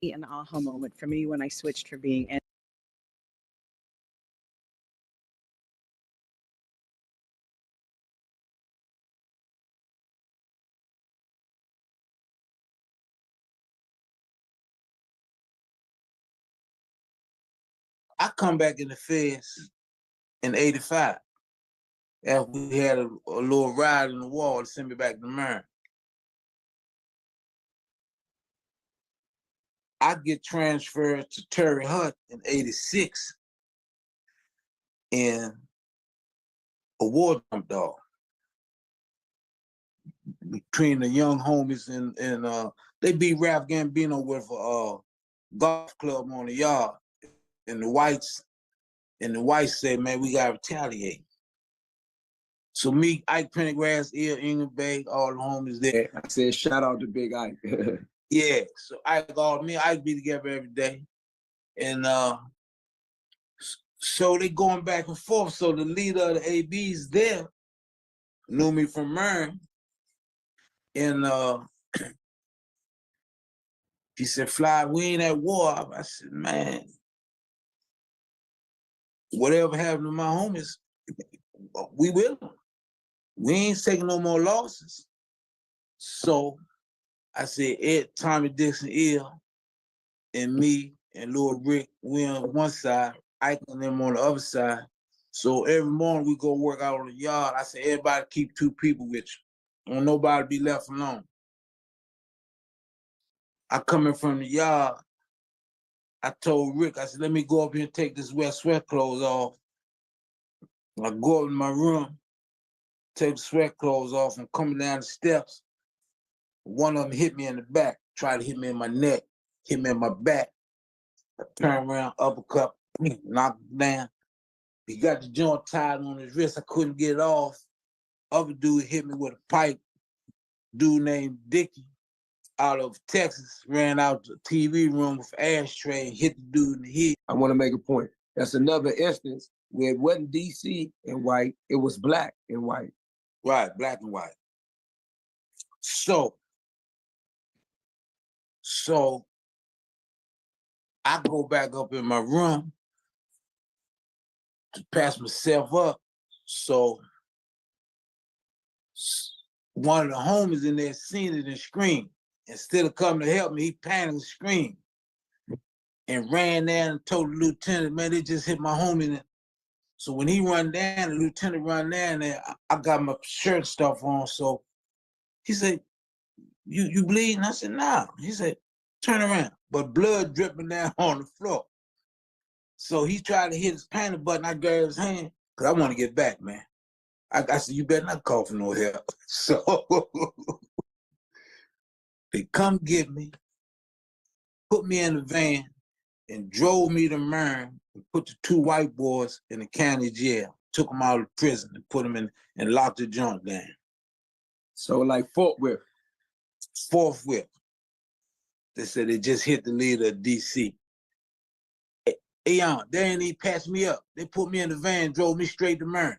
an aha moment for me when I switched from being I come back in the feds in '85 after we had a little ride in the wall to send me back to Maryland. I get transferred to Terry Hunt in '86 in a war jump dog between the young homies and they beat Ralph Gambino with a golf club on the yard, and the whites said, "Man, we gotta retaliate." So me, Ike Pendergrass, England Bay, all the homies there. I said, shout out to Big Ike. Yeah, so Ike called me. Ike be together every day, and so they going back and forth. So the leader of the ABs there knew me from Maryland, and he said, "Fly, we ain't at war." I said, "Man, whatever happened to my homies, we will. We ain't taking no more losses." So I said, Ed, Tommy Dixon, Ill, and me and Lil Rick, we on one side, Ike and them on the other side. So every morning we go work out on the yard. I said, everybody keep 2 people with you. Don't nobody be left alone. I come in from the yard. I told Rick, I said, let me go up here and take this wet sweat clothes off. I go up in my room, take the sweat clothes off, and coming down the steps, one of them hit me in the back, tried to hit me in my neck, hit me in my back. I turned around, uppercut, knocked him down. He got the joint tied on his wrist. I couldn't get it off. Other dude hit me with a pipe. Dude named Dickie out of Texas ran out the TV room with an ashtray and hit the dude in the head. I want to make a point. That's another instance where it wasn't DC and white, it was black and white. Right, black and white. So I go back up in my room to pass myself up. So one of the homies in there seen it and screamed. Instead of coming to help me, he panicked and screamed and ran down and told the lieutenant, man, they just hit my homie. So when he run down, the lieutenant run down there, I got my shirt stuff on. So he said, you bleeding? I said, nah. He said, turn around. But blood dripping down on the floor. So he tried to hit his panic button. I grabbed his hand because I want to get back, man. I said, you better not call for no help. So they come get me, put me in the van, and drove me to Maryland and put the 2 white boys in the county jail. Took them out of prison and put them in and locked the joint down. So like fourth whip. Fourth whip. They said they just hit the leader of DC. Hey, they ain't even patched me up. They put me in the van, drove me straight to Maryland.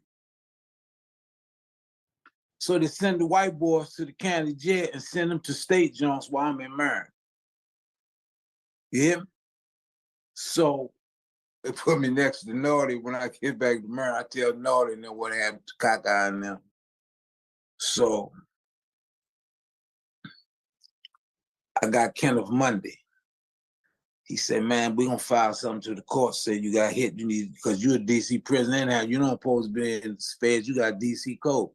So they send the white boys to the county jail and send them to state joints while I'm in Maryland. You hear me? So they put me next to Naughty. When I get back to Maryland, I tell Naughty and then what happened to Kaka and them. So I got Kenneth Monday. He said, man, we gonna file something to the court, say you got hit, you need, because you're a DC prison anyhow, you don't supposed to be in feds, you got DC code.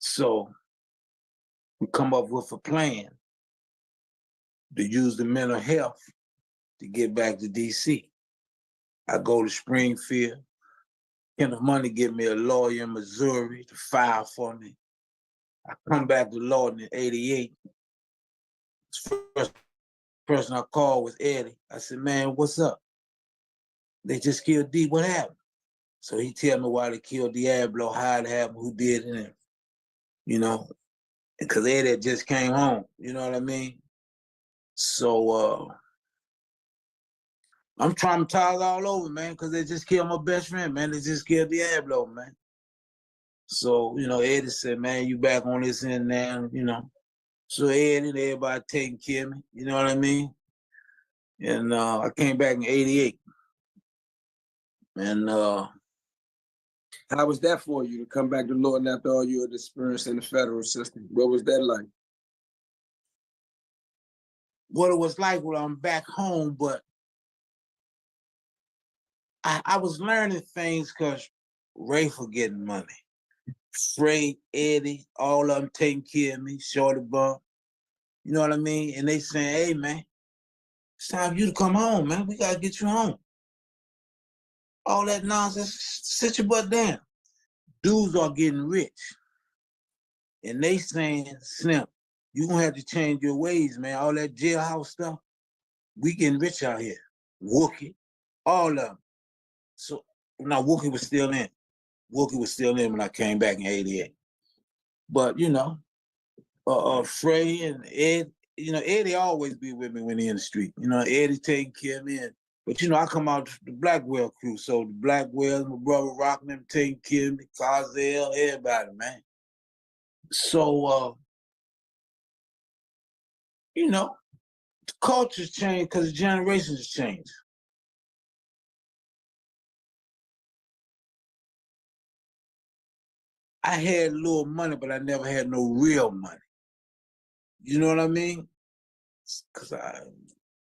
So we come up with a plan to use the mental health to get back to DC. I go to Springfield. Kenneth Money give me a lawyer in Missouri to file for me. I come back to Lawton in '88. First person I called was Eddie. I said, man, what's up? They just killed D, what happened? So he tell me why they killed Diablo, how it happened, who did it, you know, because Eddie just came home, you know what I mean? So I'm traumatized all over, man, because they just killed my best friend, man. They just killed Diablo, man. So, you know, Eddie said, man, you back on this end now, you know. So Eddie and everybody taking care of me, you know what I mean? And I came back in 88. And How was that for you to come back to Lawton after all your experience in the federal system? What was that like? what it was like when I'm back home, but I was learning things because Ray for getting money. Frey, Eddie, all of them taking care of me, Shorty Bump. You know what I mean? And they saying, hey man, it's time for you to come home, man. We gotta get you home. All that nonsense, sit your butt down. Dudes are getting rich. And they saying, Snip, you gonna have to change your ways, man. All that jailhouse stuff, we getting rich out here. Wookie, all of them. So now Wookie was still in. Wookie was still in when I came back in 88. But you know, Frey and Ed, you know, Eddie always be with me when he in the street. You know, Eddie taking care of me. But you know, I come out the Blackwell crew. So the Blackwell, my brother Rock them taking care of me, Carzell, everybody, man. So you know, the culture's changed because the generations changed. I had a little money, but I never had no real money. You know what I mean?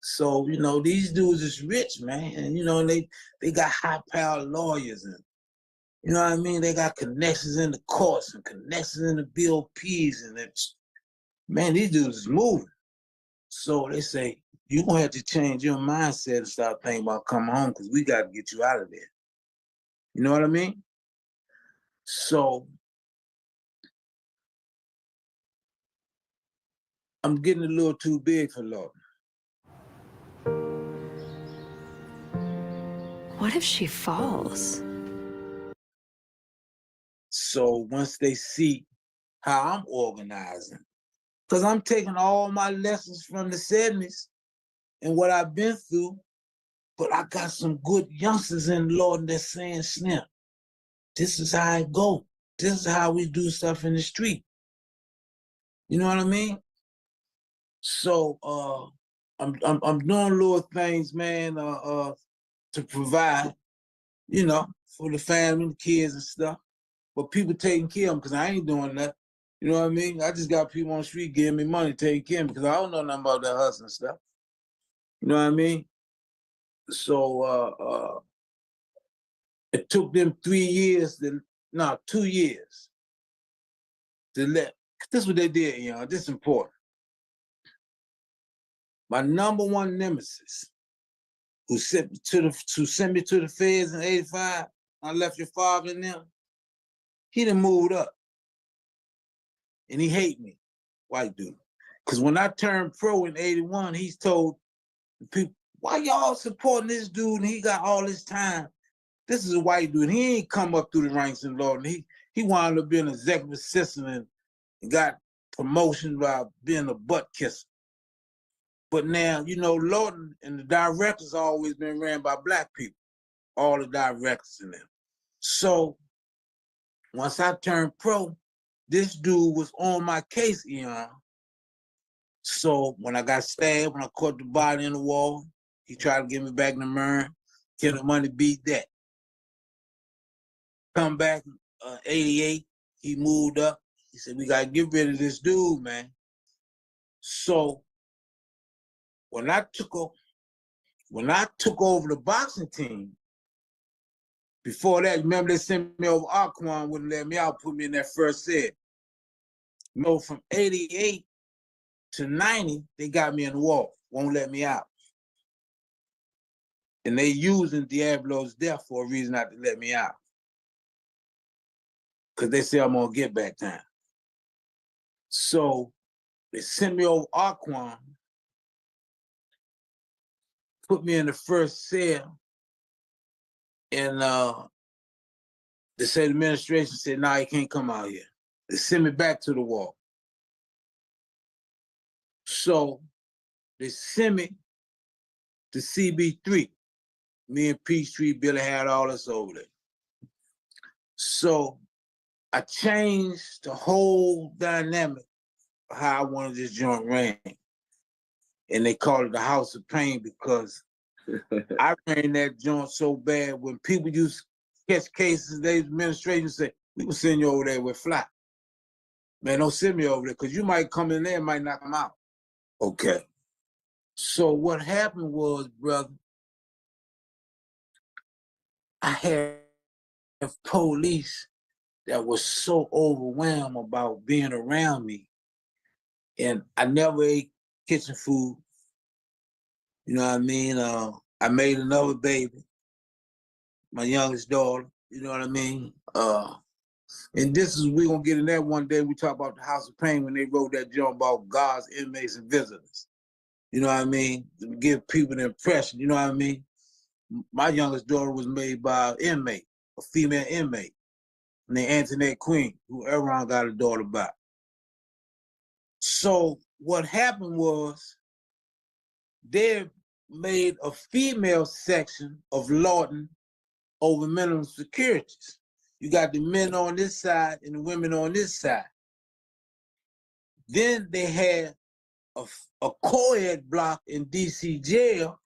So you know, these dudes is rich, man, and you know, they got high-powered lawyers, and you know what I mean. They got connections in the courts and connections in the BOPs, and it's, man, these dudes is moving. So they say you're gonna have to change your mindset and start thinking about coming home because we got to get you out of there. You know what I mean? So I'm getting a little too big for Lawton. What if she falls? So once they see how I'm organizing, because I'm taking all my lessons from the 70s and what I've been through, but I got some good youngsters in Lawton that's saying, Snip, this is how it go. This is how we do stuff in the street. You know what I mean? So I'm doing little things, man, to provide, you know, for the family, the kids and stuff. But people taking care of them because I ain't doing that. You know what I mean? I just got people on the street giving me money, taking care of me because I don't know nothing about that hustling stuff. You know what I mean? So it took them 2 years to let, this is what they did, you know, this is important. My number one nemesis who sent me to the feds in 85, I left your father in them, he done moved up. And he hate me, white dude. Because when I turned pro in 81, he's told the people, why y'all supporting this dude and he got all this time? This is a white dude. He ain't come up through the ranks in Lawton. He wound up being an executive assistant and got promotion by being a butt kisser. But now, you know, Lawton and the directors always been ran by black people, all the directors in them. So once I turned pro, this dude was on my case, Eon. So when I got stabbed, when I caught the body in the wall, he tried to get me back in the Mern. Kenneth Money beat that. Come back, 88, he moved up. He said, we gotta get rid of this dude, man. So when I took over the boxing team, before that, remember they sent me over Aquan, wouldn't let me out, put me in that first set. You know, from 88 to 90, they got me in the wall, won't let me out. And they using Diablo's death for a reason not to let me out. Because they say I'm gonna get back time. So they sent me over Aquan, put me in the first cell, and they said the administration said, nah, he can't come out here. They sent me back to the wall. So they sent me to CB3. Me and Peachtree, Billy had all us over there. So I changed the whole dynamic of how I wanted this joint ran. and they called it the House of Pain because I ran that joint so bad when people used to catch cases, the administration said, we will send you over there with fly. Man, don't send me over there because you might come in there and might knock them out. Okay. So what happened was, brother, I had police that was so overwhelmed about being around me. And I never ate kitchen food. You know what I mean? I made another baby, my youngest daughter, you know what I mean? And this is, we're gonna get in that one day. We talk about the House of Pain when they wrote that joint about God's inmates and visitors. You know what I mean? To give people the impression, you know what I mean? My youngest daughter was made by an inmate, a female inmate, named Antoinette Queen, who Aaron got a daughter by. So what happened was they made a female section of Lawton over minimum securities. You got the men on this side and the women on this side. Then they had a co-ed block in DC jail.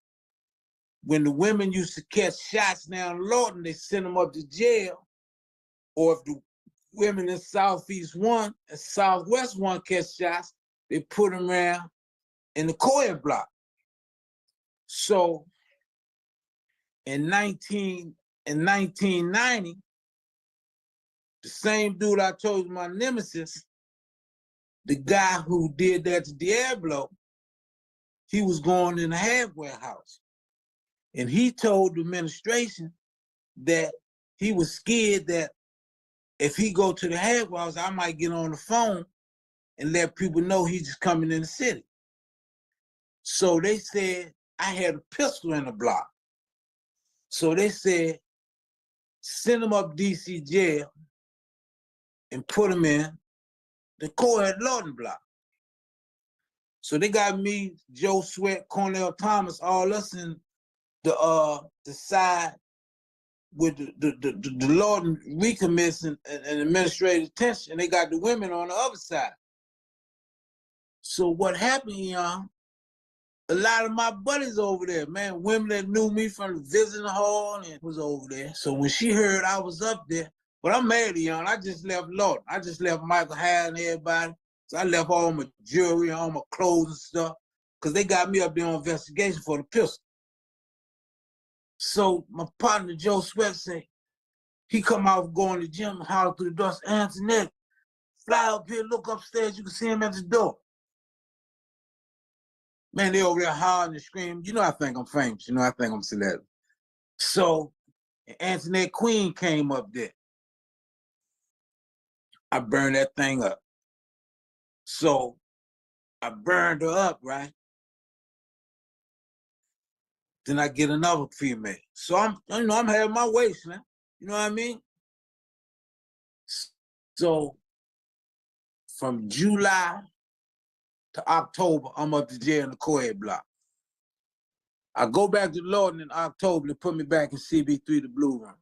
When the women used to catch shots down Lawton, they sent them up to jail. Or if the women in Southeast 1 and Southwest 1 catch shots, they put them around in the co-ed block. So in 1990, the same dude I told you, my nemesis, the guy who did that to Diablo, he was going in a hardware house. And he told the administration that he was scared that if he go to the hardware house, I might get on the phone and let people know he's just coming in the city. So they said I had a pistol in the block. So they said, send him up DC jail and put him in the co-ed Lawton block. So they got me, Joe Sweat, Cornell Thomas, all us in the side with the Lawton recommits and administrative detention, and they got the women on the other side. So what happened, y'all? A lot of my buddies over there, man, women that knew me from the visiting hall and was over there. So when she heard I was up there, but I'm married to y'all, I just left Lawton. I just left Michael Hyde and everybody. So I left all my jewelry and all my clothes and stuff, because they got me up there on investigation for the pistol. So my partner, Joe Sweat, said, he come out going to the gym and holler through the door, say, Antoinette, fly up here, look upstairs, you can see him at the door. Man, they over there hollering and screaming. You know I think I'm famous. You know I think I'm celebrity. So Antoinette Queen came up there. I burned that thing up. So I burned her up, right? Then I get another female. So I'm having my waist now. You know what I mean? So from July to October, I'm up to jail in the co-ed block. I go back to Lawton in October to put me back in CB3, the Blue Room.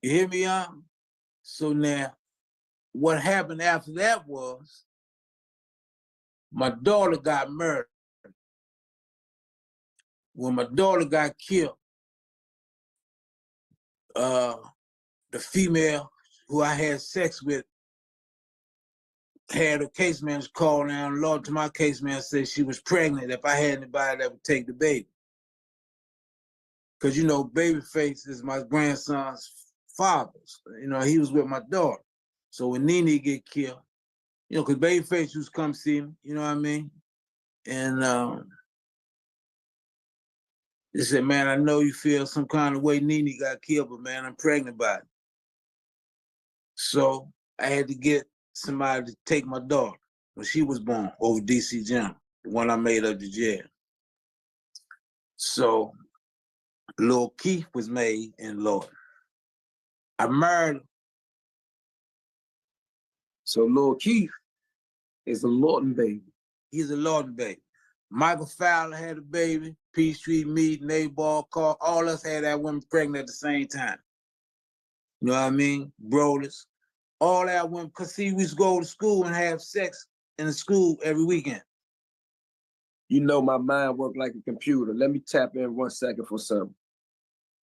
You hear me, y'all? So now, what happened after that was, my daughter got murdered. When my daughter got killed, the female who I had sex with had a case manager call down Lord to my case manager, said she was pregnant if I had anybody that would take the baby. Because, you know, Babyface is my grandson's father. You know, he was with my daughter. So when Nene get killed, you know, because Babyface used to come see me, you know what I mean? And they said, man, I know you feel some kind of way Nene got killed, but man, I'm pregnant by it. So I had to get somebody to take my daughter when she was born over DC General, the one I made up to jail. So Lil Keith was made in Lawton. I married him. So Lil Keith is a Lawton baby. He's a Lawton baby. Michael Fowler had a baby, Peachtree Mead, Nabal, Carr, all us had that women pregnant at the same time. You know what I mean? Brothers. All that women, because see, we used to go to school and have sex in the school every weekend. You know my mind work like a computer. Let me tap in 1 second for something.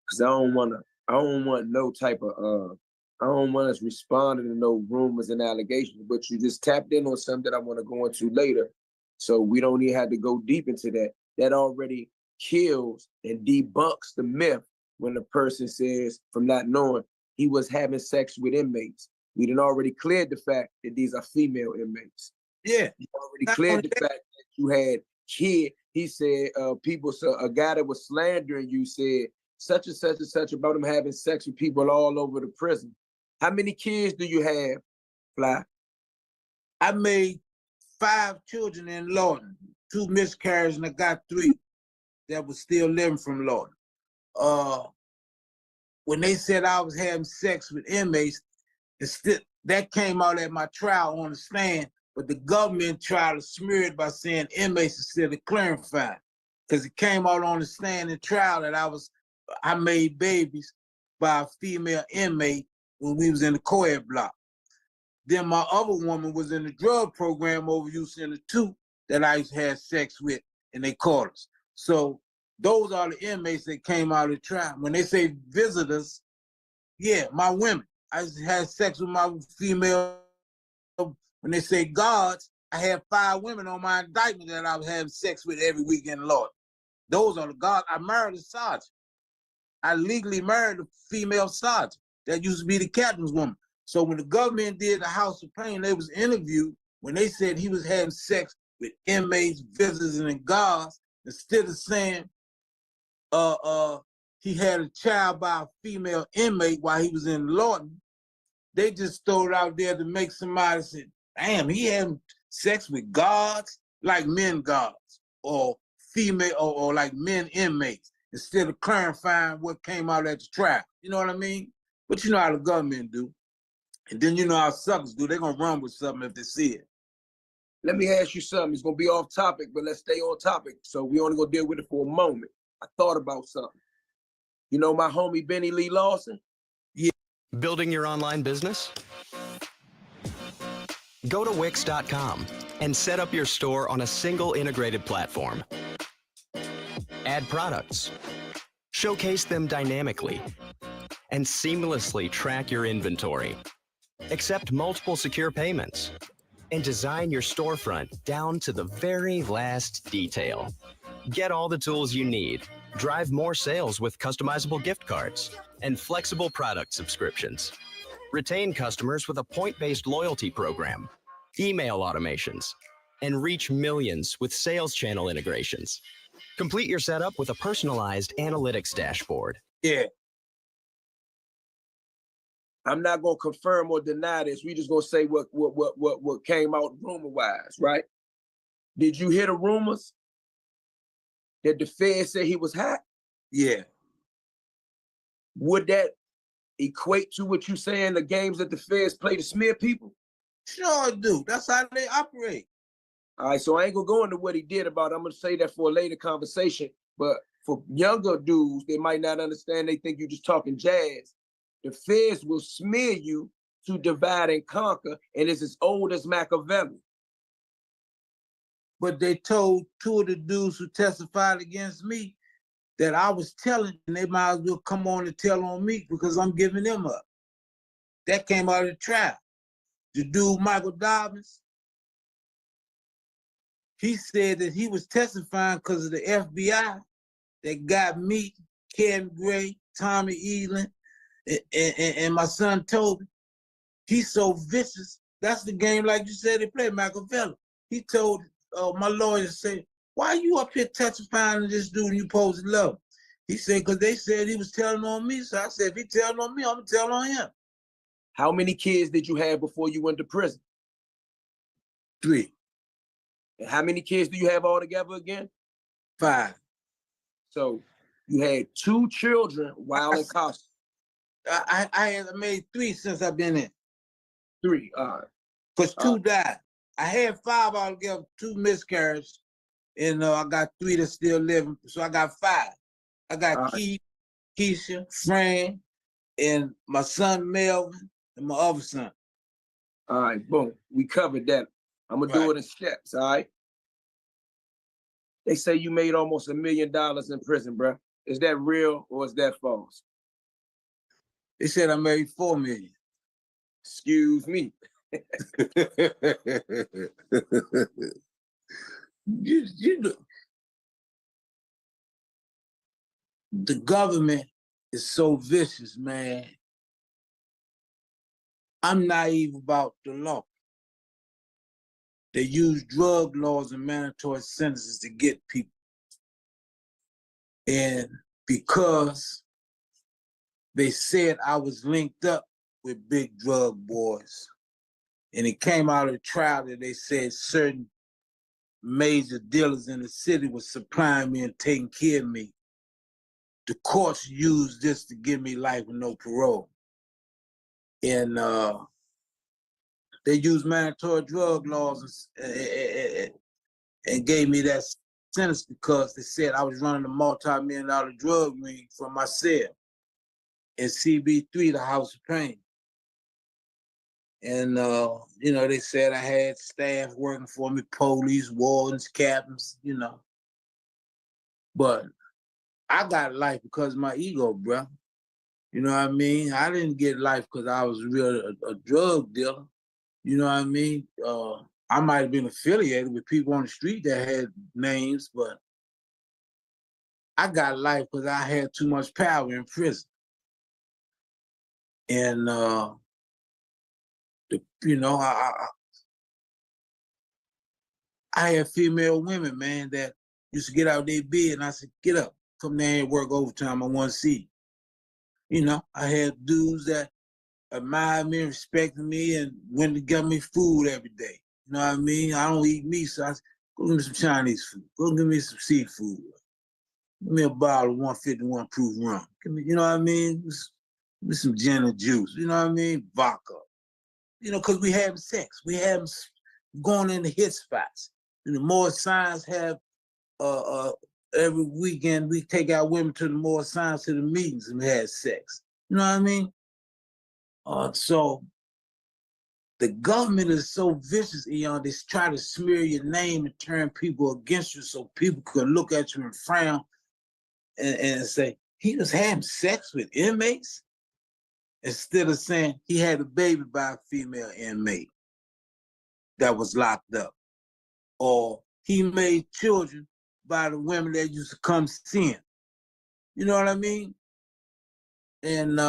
Cause I don't want no type of I don't want us responding to no rumors and allegations, but you just tapped in on something that I want to go into later. So we don't even have to go deep into that. That already kills and debunks the myth when the person says, from not knowing, he was having sex with inmates. We done already cleared the fact that these are female inmates. Yeah. You already cleared the fact that you had kid. He said people, so a guy that was slandering you said such and such and such about him having sex with people all over the prison. How many kids do you have, Fly? I made 5 children in Lawton, 2 miscarriages, and I got 3 that was still living from Lawton. When they said I was having sex with inmates, that came out at my trial on the stand, but the government tried to smear it by saying inmates instead of clarifying, because it came out on the stand in trial that I made babies by a female inmate when we was in the co-ed block. Then my other woman was in the drug program overuse center 2 that I used to have sex with, and they caught us. So those are the inmates that came out of the trial. When they say visitors, yeah, my women. I used to have sex with my female. When they say guards, I had 5 women on my indictment that I was having sex with every weekend, Lord. Those are the guards. I married a sergeant. I legally married a female sergeant that used to be the captain's woman. So when the government did the House of Pain, they was interviewed when they said he was having sex with inmates, visitors, and guards, instead of saying he had a child by a female inmate while he was in Lawton, they just throw it out there to make somebody say, damn, he having sex with guards, like men guards, or female, or like men inmates, instead of clarifying what came out at the trial. You know what I mean? But you know how the government do. And then you know how suckers do. They're going to run with something if they see it. Let me ask you something. It's going to be off topic, but let's stay on topic. So we only going to deal with it for a moment. I thought about something. You know my homie Benny Lee Lawson? Yeah. Building your online business? Go to Wix.com and set up your store on a single integrated platform. Add products, showcase them dynamically, and seamlessly track your inventory. Accept multiple secure payments, and design your storefront down to the very last detail. Get all the tools you need. Drive more sales with customizable gift cards and flexible product subscriptions. Retain customers with a point-based loyalty program, email automations, and reach millions with sales channel integrations. Complete your setup with a personalized analytics dashboard. Yeah. I'm not gonna confirm or deny this. We just gonna say what came out rumor-wise, right? Did you hear the rumors that the Fed said he was hot? Yeah. Would that equate to what you saying, the games that the Feds play to smear people? Sure it do. That's how they operate. All right, so I ain't gonna go into what he did about it. I'm gonna say that for a later conversation. But for younger dudes, they might not understand. They think you're just talking jazz. The Feds will smear you to divide and conquer, and it's as old as Machiavelli. But they told 2 of the dudes who testified against me that I was telling, and they might as well come on and tell on me because I'm giving them up. That came out of the trial. The dude, Michael Dobbins, he said that he was testifying because of the FBI that got me, Kevin Gray, Tommy Eland, and my son Toby. He's so vicious. That's the game, like you said, they play Machiavelli. He told my lawyer, said, why you up here testifying to this dude and you supposed to love him? He said, because they said he was telling on me. So I said, if he telling on me, I'm going to tell on him. How many kids did you have before you went to prison? 3. And how many kids do you have altogether again? 5. So you had 2 children while in custody. I made 3 since I've been in. 3, Because 2 died. I had 5 altogether, 2 miscarriages, and I got 3 that still living. So I got 5. I got Keith, Keisha, Fran, and my son Melvin, and my other son. All right, boom. We covered that. I'm gonna do Right. it in steps, all right? They say you made almost $1 million in prison, bruh. Is that real or is that false? They said I made 4 million. Excuse me. you, the government is so vicious, man. I'm naive about the law. They use drug laws and mandatory sentences to get people. And because they said I was linked up with big drug boys, and it came out of the trial that they said certain major dealers in the city were supplying me and taking care of me. The courts used this to give me life with no parole. And they used mandatory drug laws and gave me that sentence because they said I was running a multi-million-dollar drug ring from my cell in CB3, the House of Pain. And, you know, they said I had staff working for me, police, wardens, captains, you know. But I got life because of my ego, bro. You know what I mean? I didn't get life because I was a drug dealer. You know what I mean? I might have been affiliated with people on the street that had names, but I got life because I had too much power in prison. And, you know, I had female women, man, that used to get out of their bed and I said, get up, come down here and work overtime, I want to see you. You know, I had dudes that admired me, respected me, and went to get me food every day. You know what I mean? I don't eat meat, so I said, go give me some Chinese food. Go give me some seafood. Give me a bottle of 151 proof rum. Give me, you know what I mean? Give me some gin and juice. You know what I mean? Vodka. You know, because we having sex. We having going into hit spots. And the more signs have every weekend we take our women to the more signs to the meetings and we had sex. You know what I mean? So the government is so vicious, Eon, they try to smear your name and turn people against you so people can look at you and frown and say, he was having sex with inmates? Instead of saying he had a baby by a female inmate that was locked up. Or he made children by the women that used to come see him. You know what I mean? And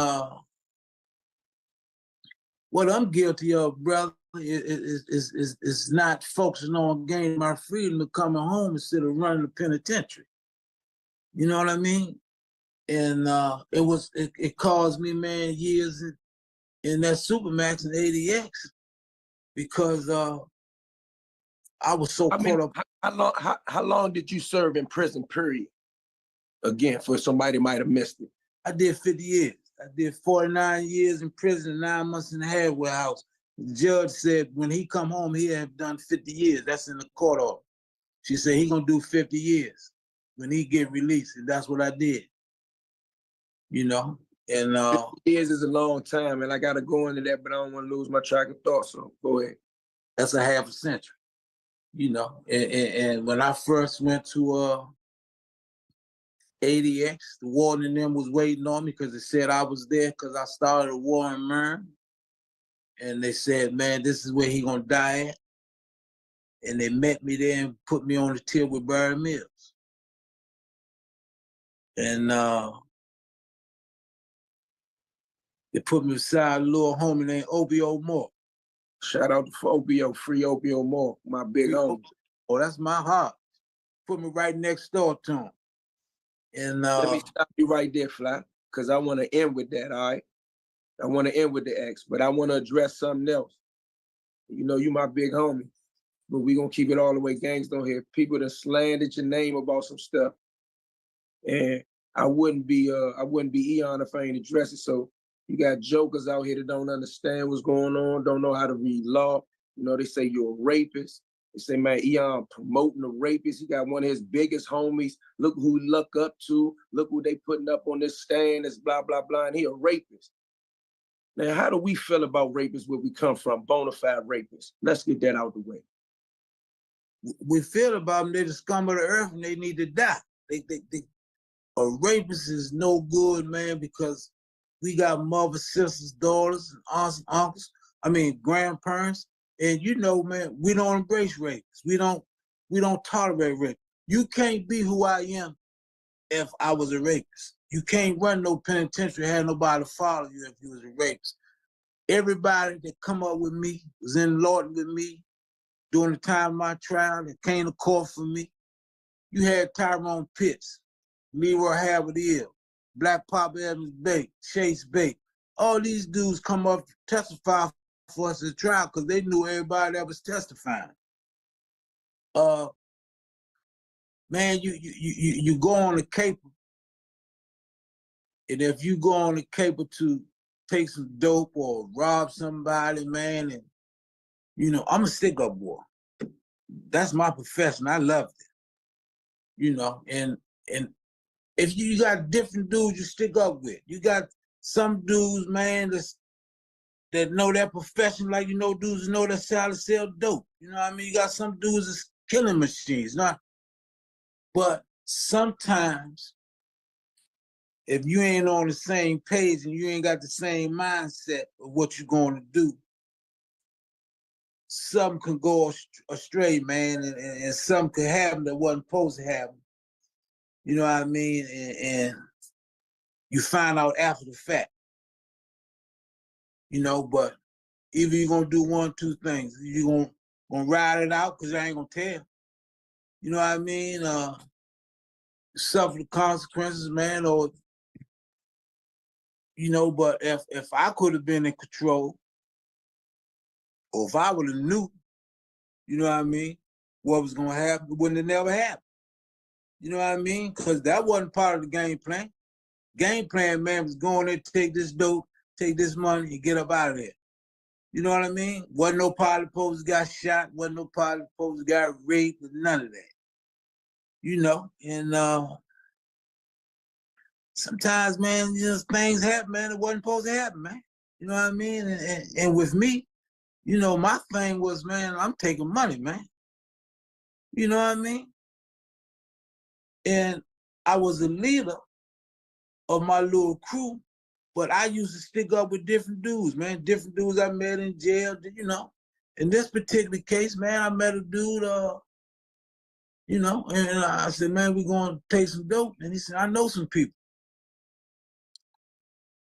what I'm guilty of, brother, is not focusing on gaining my freedom of coming home instead of running the penitentiary. You know what I mean? And it caused me, man, years in that Supermax and ADX because I was so caught up. How long did you serve in prison, period? Again, for somebody might have missed it. I did 50 years. I did 49 years in prison, 9 months in the halfway house. The judge said when he come home, he have done 50 years. That's in the court order. She said he gonna do 50 years when he get released, and that's what I did. You know, and 50 years is a long time, and I gotta go into that, but I don't want to lose my track of thought. So go ahead. that's a half a century. You know, and when I first went to ADX, the warden and them was waiting on me because they said I was there because I started a war in Mern. And they said, man, this is where he gonna die at. And they met me there and put me on the tier with Barry Mills. And they put me beside a little homie named Obio Moore. Shout out to Obio, free Obio Moore, my big homie. Oh, that's my heart. Put me right next door to him. And let me stop you right there, Fly, because I want to end with that, all right? I want to end with the X, but I want to address something else. You know, you my big homie, but we gonna keep it all the way gangsta on here. People that slandered your name about some stuff, and I wouldn't be Eon if I ain't address it. So you got jokers out here that don't understand what's going on, don't know how to read law. You know, they say you're a rapist. They say, man, Eon promoting a rapist. He got one of his biggest homies. Look who he look up to. Look who they putting up on this stand. It's blah, blah, blah, and he a rapist. Now, how do we feel about rapists where we come from, bona fide rapists? Let's get that out the way. we feel about them, they're the scum of the earth and they need to die. A rapist is no good, man, because we got mothers, sisters, daughters, and aunts and uncles, grandparents. And you know, man, we don't embrace rapists. We don't tolerate rape. You can't be who I am if I was a rapist. You can't run no penitentiary, have nobody follow you if you was a rapist. Everybody that come up with me, was in Lord with me during the time of my trial, that came to court for me. You had Tyrone Pitts, Leroy Harvard-Hill, Black Pop Evans Bate, Chase Bate. All these dudes come up to testify for us at the trial because they knew everybody that was testifying. Man, you go on the caper, and if you go on the caper to take some dope or rob somebody, man, and you know, I'm a stick-up boy. That's my profession. I loved it. You know, and if you got different dudes you stick up with, you got some dudes, man, that know their profession, like you know dudes know that sell dope. You know what I mean? You got some dudes that's killing machines, but sometimes if you ain't on the same page and you ain't got the same mindset of what you're going to do, something can go astray, man, and something could happen that wasn't supposed to happen. You know what I mean? And you find out after the fact. You know, but either you're gonna do one or two things. You're gonna ride it out because I ain't gonna tell. You know what I mean? Suffer the consequences, man, or you know, but if I could have been in control, or if I would have knew, you know what I mean, what was gonna happen, it wouldn't have never happened. You know what I mean? Because that wasn't part of the game plan. Game plan, man, was going there, take this dope, take this money, and get up out of there. You know what I mean? Wasn't no pilot supposed got shot, wasn't no pilot supposed got raped, none of that. You know, and sometimes, man, you know, things happen, man, it wasn't supposed to happen, man. You know what I mean? And with me, you know, my thing was, man, I'm taking money, man. You know what I mean? And I was a leader of my little crew, but I used to stick up with different dudes, man. Different dudes I met in jail, you know. In this particular case, man, I met a dude, you know, and I said, man, we're going to take some dope. And he said, I know some people.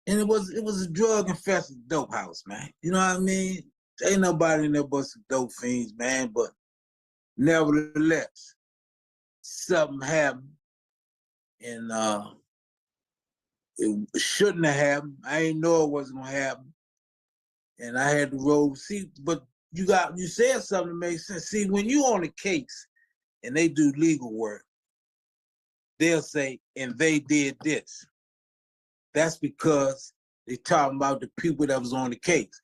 And it was a drug-infested dope house, man. You know what I mean? Ain't nobody in there but some dope fiends, man. But nevertheless, something happened. And it shouldn't have happened. I didn't know it wasn't gonna happen. And I had to roll. See, but you said something that makes sense. See, when you on a case and they do legal work, they'll say, and they did this. That's because they talking about the people that was on the case.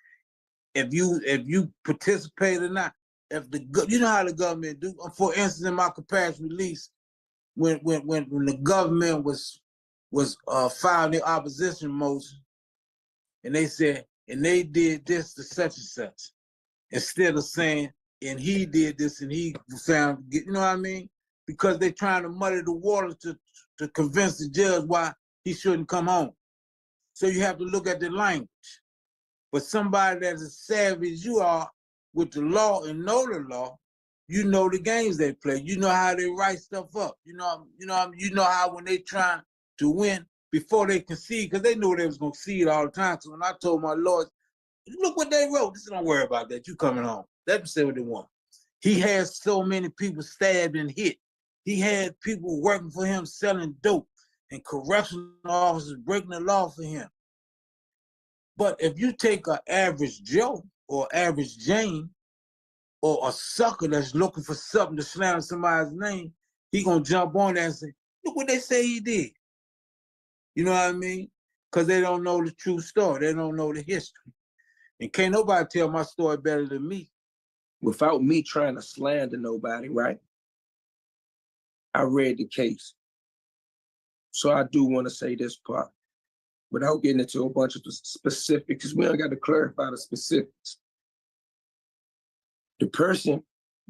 If you participate or not, you know how the government do. For instance, in my compassionate release, when the government was filing their opposition motion, and they said, and they did this to such and such, instead of saying, and he did this and he found, you know what I mean? Because they're trying to muddy the water to convince the judge why he shouldn't come home. So you have to look at the language. But somebody that's as savvy as you are with the law and know the law, you know the games they play. You know how they write stuff up. You know how when they try to win before they concede, because they knew they was gonna concede all the time. So when I told my lawyers, look what they wrote. This don't worry about that. You coming home. Let them say what they want. He has so many people stabbed and hit. He had people working for him selling dope and correctional officers breaking the law for him. But if you take an average Joe or average Jane or a sucker that's looking for something to slam somebody's name, he gonna jump on that and say, look what they say he did. You know what I mean? Because they don't know the true story. They don't know the history. And can't nobody tell my story better than me. Without me trying to slander nobody, right? I read the case. So I do want to say this part without getting into a bunch of specifics, because we don't got to clarify the specifics. The person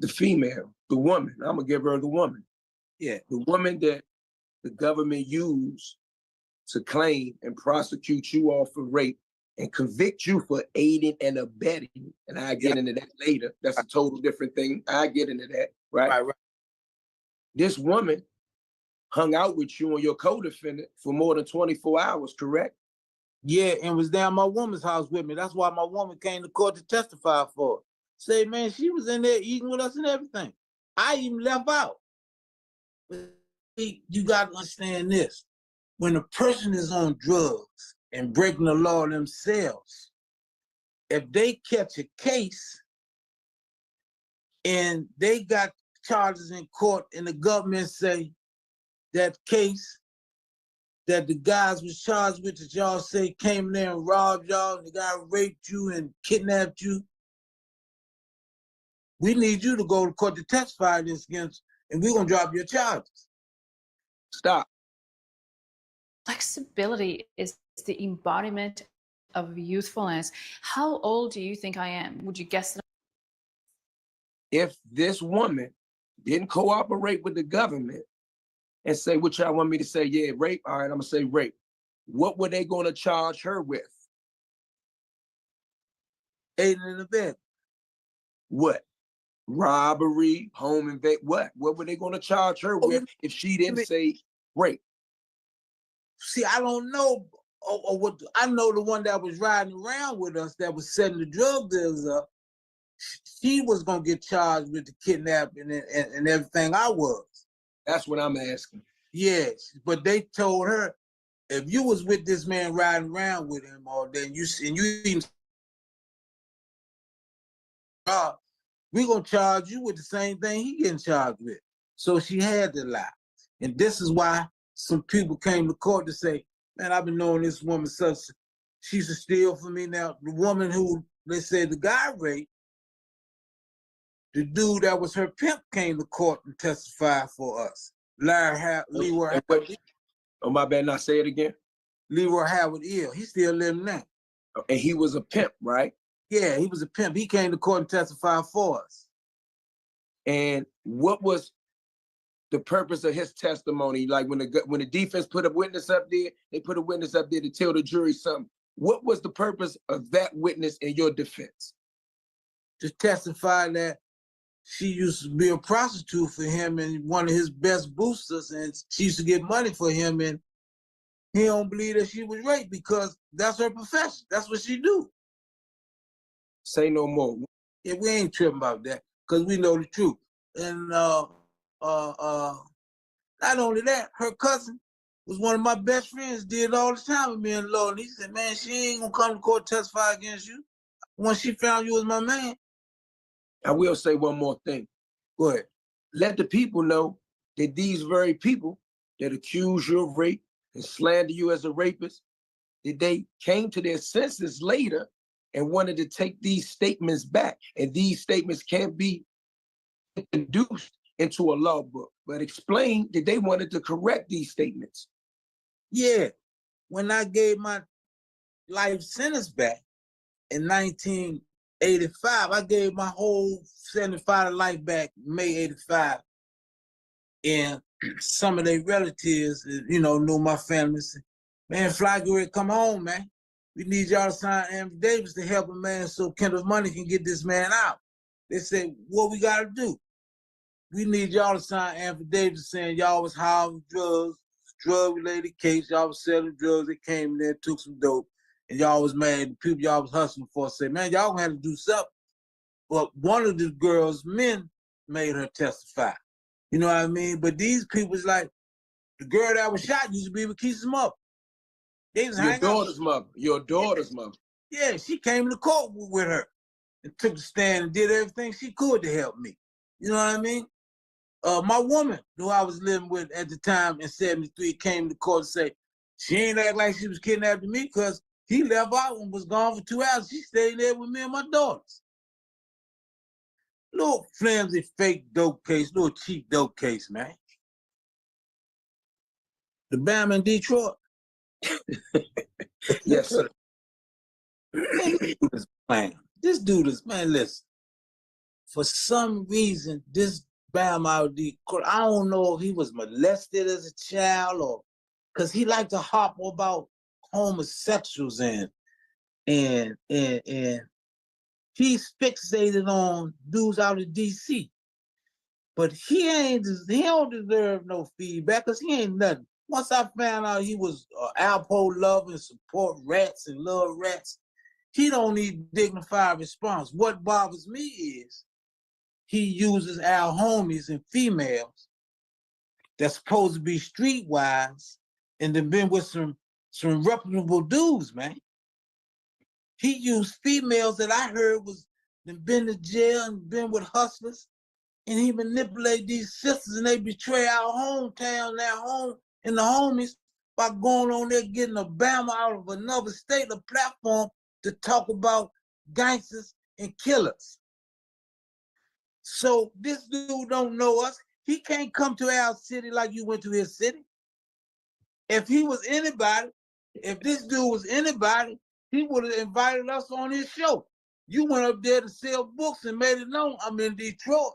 the female, the woman. I'm gonna give her the woman. Yeah. The woman that the government used to claim and prosecute you all for rape and convict you for aiding and abetting. And I get into that later. That's a total different thing. I get into that, right? Right. This woman hung out with you and your co-defendant for more than 24 hours, correct? Yeah, and was down my woman's house with me. That's why my woman came to court to testify for her. Say, man, she was in there eating with us and everything. I even left out. But you got to understand this. When a person is on drugs and breaking the law themselves, if they catch a case and they got charges in court and the government say that case that the guys was charged with that y'all say came there and robbed y'all and the guy raped you and kidnapped you, we need you to go to court to testify this against, and we're gonna drop your charges. Stop. Flexibility is the embodiment of youthfulness. How old do you think I am? Would you guess? If this woman didn't cooperate with the government and say, what y'all want me to say? Yeah, rape. All right, I'm gonna say rape. What were they gonna charge her with? Aiding and abetting. What? Robbery, home invasion. What? What were they gonna charge her with if she didn't say rape? See, I don't know, or what. I know the one that was riding around with us that was setting the drug dealers up. She was gonna get charged with the kidnapping and everything. I was. That's what I'm asking. Yes, but they told her if you was with this man riding around with him all day, and you even, we gonna charge you with the same thing he getting charged with. So she had to lie, and this is why some people came to court to say, "Man, I've been knowing this woman such. She's a steal for me now." The woman who they said the guy raped, the dude that was her pimp came to court and testified for us. Leroy Howard. Oh, my bad, not say it again. Leroy Howard Ill. He still living now. And he was a pimp, right? Yeah, he was a pimp. He came to court and testified for us. And what was the purpose of his testimony? Like when the defense put a witness up there, they put a witness up there to tell the jury something. What was the purpose of that witness in your defense? To testify that she used to be a prostitute for him and one of his best boosters, and she used to get money for him, and he don't believe that she was raped because that's her profession. That's what she do. Say no more. Yeah, we ain't tripping about that because we know the truth. And not only that, her cousin was one of my best friends, did all the time with me and Lord. And he said, man, she ain't gonna come to court to testify against you. Once she found you was my man. I will say one more thing. Go ahead. Let the people know that these very people that accuse you of rape and slander you as a rapist, that they came to their senses later and wanted to take these statements back. And these statements can't be introduced into a law book, but explain that they wanted to correct these statements. Yeah. When I gave my life sentence back in 1985, I gave my whole 75 to life back May 85. And some of their relatives, knew my family, said, man, Fly, get ready to come home, man. We need y'all to sign affidavits to help a man so Kenneth Money can get this man out. They said, what we got to do? We need y'all to sign affidavits saying y'all was high on drugs, drug-related case, y'all was selling drugs, they came in there, took some dope, and y'all was mad. The people y'all was hustling for said, man, y'all gonna have to do something. But one of the girls' men made her testify. You know what I mean? But these people's like, the girl that was shot used to be with Keith's mother. They was Your daughter's mother. Your daughter's mother. Yeah, she came to court with her and took the stand and did everything she could to help me. You know what I mean? My woman, who I was living with at the time in 73, came to court and said, she ain't act like she was kidnapping me because he left out and was gone for 2 hours. She stayed there with me and my daughters. Little flimsy, fake dope case, little cheap dope case, man. The Bama in Detroit. Yes, sir. Man, this dude is, man, listen. for some reason, this Bam out D, I don't know if he was molested as a child or because he liked to harp about homosexuals and he's fixated on dudes out of DC. But he don't deserve no feedback because he ain't nothing. Once I found out he was Alpo love and support rats and love rats, he don't need dignified response. What bothers me is he uses our homies and females that's supposed to be streetwise and then been with some reputable dudes, man. He used females that I heard was been to jail and been with hustlers, and he manipulate these sisters and they betray our hometown, their home, and the homies by going on there getting a Bama out of another state, a platform to talk about gangsters and killers. So this dude don't know us. He can't come to our city like you went to his city. If he was anybody, if this dude was anybody, he would have invited us on his show. You went up there to sell books and made it known I'm in Detroit.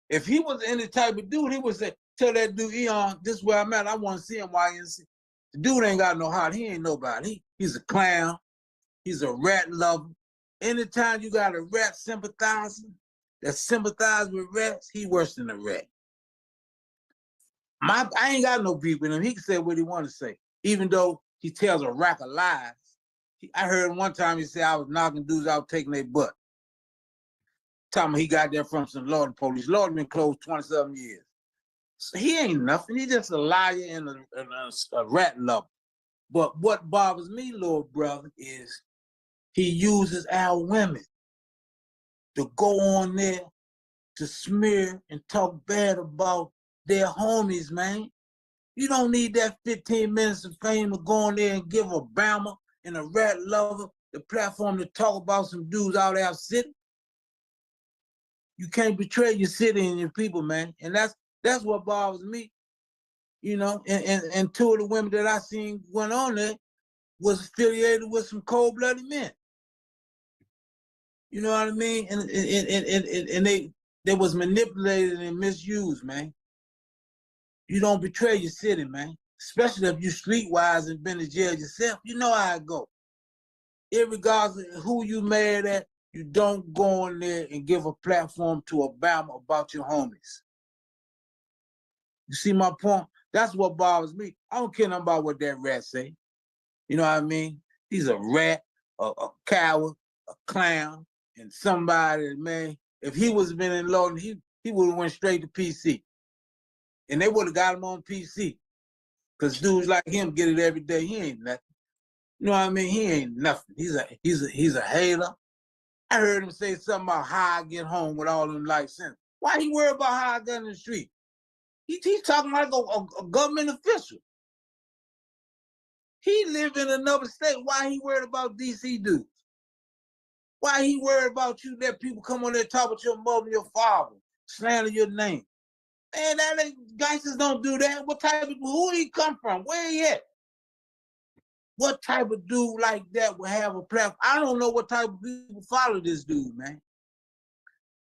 If he was any type of dude, he would say, tell that dude, Eon, this is where I'm at. I want to see him while you see. The dude ain't got no heart. He ain't nobody. He's a clown. He's a rat lover. Anytime you got a rat sympathizer that sympathize with rats, he worse than a rat. I ain't got no beef with him. He can say what he want to say, even though he tells a rack of lies. I heard one time he said I was knocking dudes out, taking their butt. Telling me he got that from some Lord police. Lord been closed 27 years. So he ain't nothing. He just a liar and a rat lover. But what bothers me, Lord brother, is he uses our women to go on there to smear and talk bad about their homies, man. You don't need that 15 minutes of fame to go on there and give a Bama and a rat lover the platform to talk about some dudes out of our city. You can't betray your city and your people, man. And that's what bothers me. You know, and two of the women that I seen went on there was affiliated with some cold-blooded men. You know what I mean? And they was manipulated and misused, man. You don't betray your city, man. Especially if you streetwise and been to jail yourself. You know how it go. Irregardless of who you mad at, you don't go in there and give a platform to Obama about your homies. You see my point? That's what bothers me. I don't care nothing about what that rat say. You know what I mean? He's a rat, a coward, a clown, and somebody, man, if he was been in law, he would have went straight to PC. And they would have got him on PC. Because dudes like him get it every day. He ain't nothing. You know what I mean? He ain't nothing. He's a hater. I heard him say something about how I get home with all them life sentences. Why he worry about how I got in the street? He's talking like a government official. He live in another state. Why he worried about DC dudes? Why he worried about you let people come on there and talk about your mother and your father, slander your name? Man, gangsters don't do that. What type of, who he come from? Where he at? What type of dude like that would have a platform? I don't know what type of people follow this dude, man.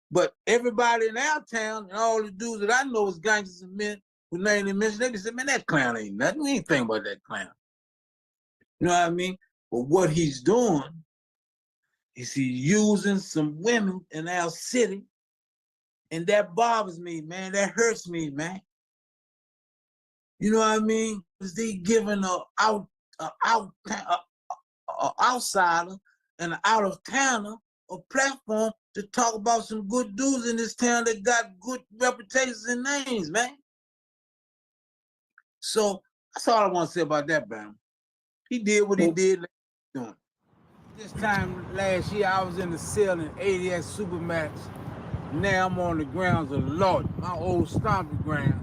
But everybody in our town and all the dudes that I know is gangsters and men who name and mention, they just say, man, that clown ain't nothing. We ain't think about that clown. You know what I mean? But what he's doing is he's using some women in our city, and that bothers me, man. That hurts me, man. You know what I mean? Is they giving an outsider and an out-of-towner a platform to talk about some good dudes in this town that got good reputations and names, man. So that's all I want to say about that, Bam. He did what he did. Doing. This time last year, I was in the cell in ADS Supermax. Now I'm on the grounds of Lord, my old stomping ground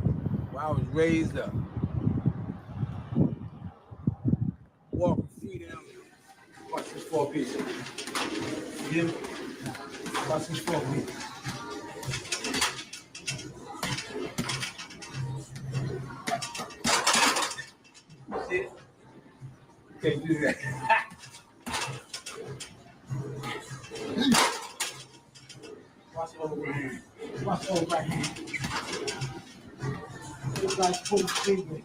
where I was raised up. Walking freedom. Watch this 4-piece. Yeah. Watch this 4-piece. See it? Can't do that. Watch the overhand. Watch the overhand. Just like pull the finger.